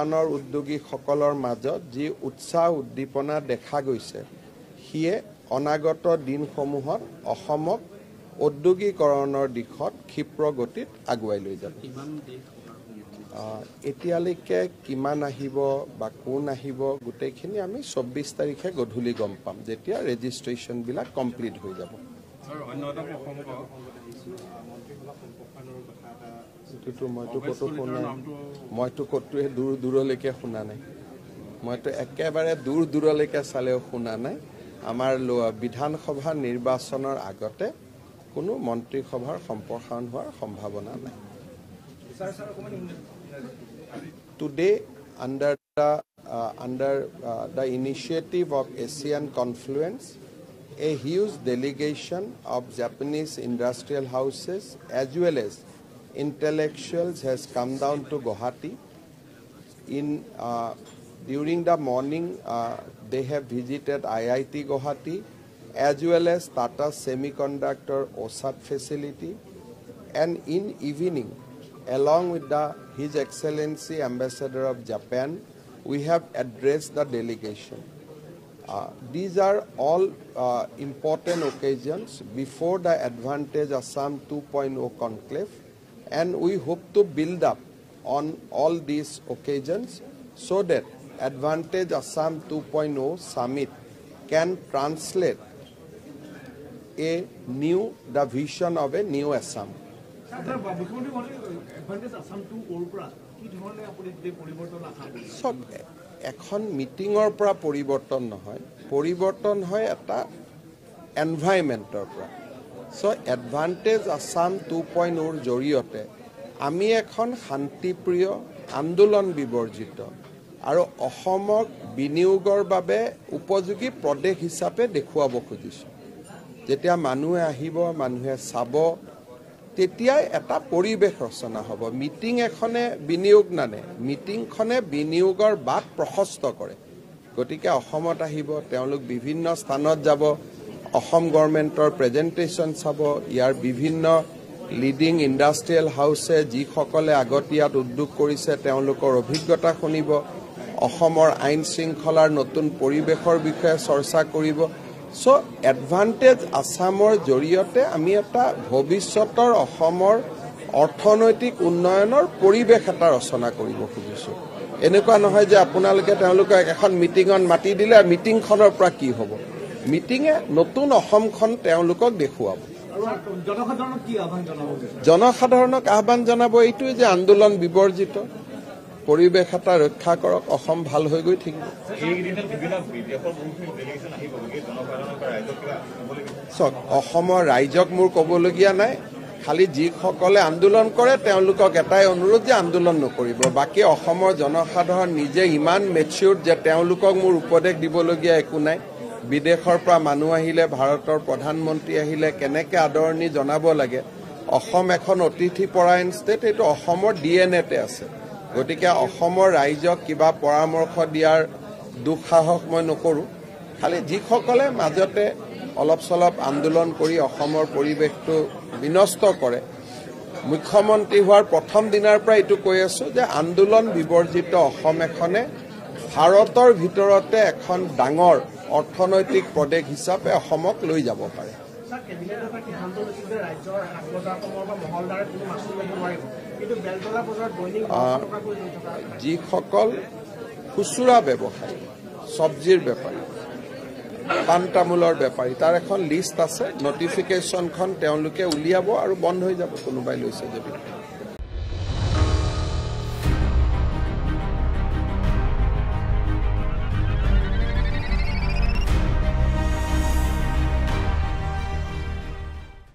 আনৰ উদ্যোগীসকলৰ মাজত যি উৎসাহ উদ্দীপনা দেখা গৈছে সিয়ে অনাগত দিনসমূহত অসমক ঔদ্যোগিকৰণৰ দিশত ক্ষিপ্ৰ গতিত আগুৱাই লৈ যাব। এতিয়ালৈকে কিমান আহিব বা কোন আহিব গোটেইখিনি আমি 24 তাৰিখে গধূলি গম পাম যেতিয়া ৰেজিষ্ট্ৰেশ্যনবিলাক কমপ্লিট হৈ যাব। মইতো ক'তোৱে দূৰ দূৰলৈকে শুনা নাই, মইতো একেবাৰে দূৰ দূৰলৈকে চালেও শুনা নাই। আমাৰ বিধানসভা নিৰ্বাচনৰ আগতে কোনো মন্ত্ৰীসভাৰ সম্প্ৰসাৰণ হোৱাৰ সম্ভাৱনা নাই। Today, under the initiative of ASEAN Confluence, a huge delegation of Japanese industrial houses as well as intellectuals has come down to Guwahati. During the morning, they have visited IIT Guwahati as well as Tata Semiconductor OSAT facility, and in evening, along with His Excellency Ambassador of Japan, we have addressed the delegation. These are all important occasions before the Advantage Assam 2.0 conclave, and we hope to build up on all these occasions so that Advantage Assam 2.0 summit can translate the vision of a new Assam. এখন মিটিঙৰ পৰা পৰিৱৰ্তন নহয়, পৰিৱৰ্তন হয় এটা এনভাইৰনমেণ্টৰ পৰা। So advantage Assam 2.0ৰ জৰিয়তে আমি এখন শান্তিপ্ৰিয় আন্দোলন বিবৰ্জিত আৰু অসমক বিনিয়োগৰ বাবে উপযোগী প্ৰদেশ হিচাপে দেখুৱাব খুজিছোঁ। যেতিয়া মানুহে আহিব, মানুহে চাব, তেতিয়াই এটা পৰিৱেশ ৰচনা হ'ব। মিটিং এখনে বিনিয়োগ নানে, মিটিংখনে বিনিয়োগৰ বাট প্ৰশস্ত কৰে। গতিকে অসমত আহিব, তেওঁলোক বিভিন্ন স্থানত যাব, অসম গভৰ্ণমেণ্টৰ প্ৰেজেণ্টেশ্যন চাব, ইয়াৰ বিভিন্ন লিডিং ইণ্ডাষ্ট্ৰিয়েল হাউচে যিসকলে আগতীয়াত উদ্যোগ কৰিছে তেওঁলোকৰ অভিজ্ঞতা শুনিব, অসমৰ আইন শৃংখলাৰ নতুন পৰিৱেশৰ বিষয়ে চৰ্চা কৰিব। সো এডভান্টেজ আসামৰ জৰিয়তে আমি এটা ভৱিষ্যতৰ অসমৰ অৰ্থনৈতিক উন্নয়নৰ পৰিৱেশ এটা ৰচনা কৰিব খুজিছোঁ। এনেকুৱা নহয় যে আপোনালোকে তেওঁলোকক এখন মিটিঙত মাতি দিলে আৰু মিটিংখনৰ পৰা কি হ'ব। মিটিঙে নতুন অসমখন তেওঁলোকক দেখুৱাব। জনসাধাৰণক আহ্বান জনাব এইটোৱে যে আন্দোলন বিবৰ্জিত, পৰিৱেশ এটা ৰক্ষা কৰক, অসম ভাল হৈ গৈ থাকিব। চাওক, অসমৰ ৰাইজক মোৰ ক'বলগীয়া নাই, খালি যিসকলে আন্দোলন কৰে তেওঁলোকক এটাই অনুৰোধ যে আন্দোলন নকৰিব। বাকী অসমৰ জনসাধাৰণ নিজে ইমান মেচিউৰ্ড যে তেওঁলোকক মোৰ উপদেশ দিবলগীয়া একো নাই। বিদেশৰ পৰা মানুহ আহিলে, ভাৰতৰ প্ৰধানমন্ত্ৰী আহিলে কেনেকৈ আদৰণি জনাব লাগে। অসম এখন অতিথিপৰায়ণ ষ্টেট, এইটো অসমৰ DNA-তে আছে। গতিকে অসমৰ ৰাইজক কিবা পৰামৰ্শ দিয়াৰ দুঃসাহস মই নকৰোঁ। খালি যিসকলে মাজতে অলপ চলপ আন্দোলন কৰি অসমৰ পৰিৱেশটো বিনষ্ট কৰে, মুখ্যমন্ত্ৰী হোৱাৰ প্ৰথম দিনাৰ পৰা এইটো কৈ আছোঁ যে আন্দোলন বিবৰ্জিত অসম এখনে ভাৰতৰ ভিতৰতে এখন ডাঙৰ অৰ্থনৈতিক প্ৰদেশ হিচাপে অসমক লৈ যাব পাৰে। যিসকল খুচুৰা ব্যৱসায়ী, চব্জিৰ বেপাৰী, পাণ তামোলৰ বেপাৰী, তাৰ এখন লিষ্ট আছে, নটিফিকেশ্যনখন তেওঁলোকে উলিয়াব আৰু বন্ধ হৈ যাব কোনোবাই লৈছে যদি।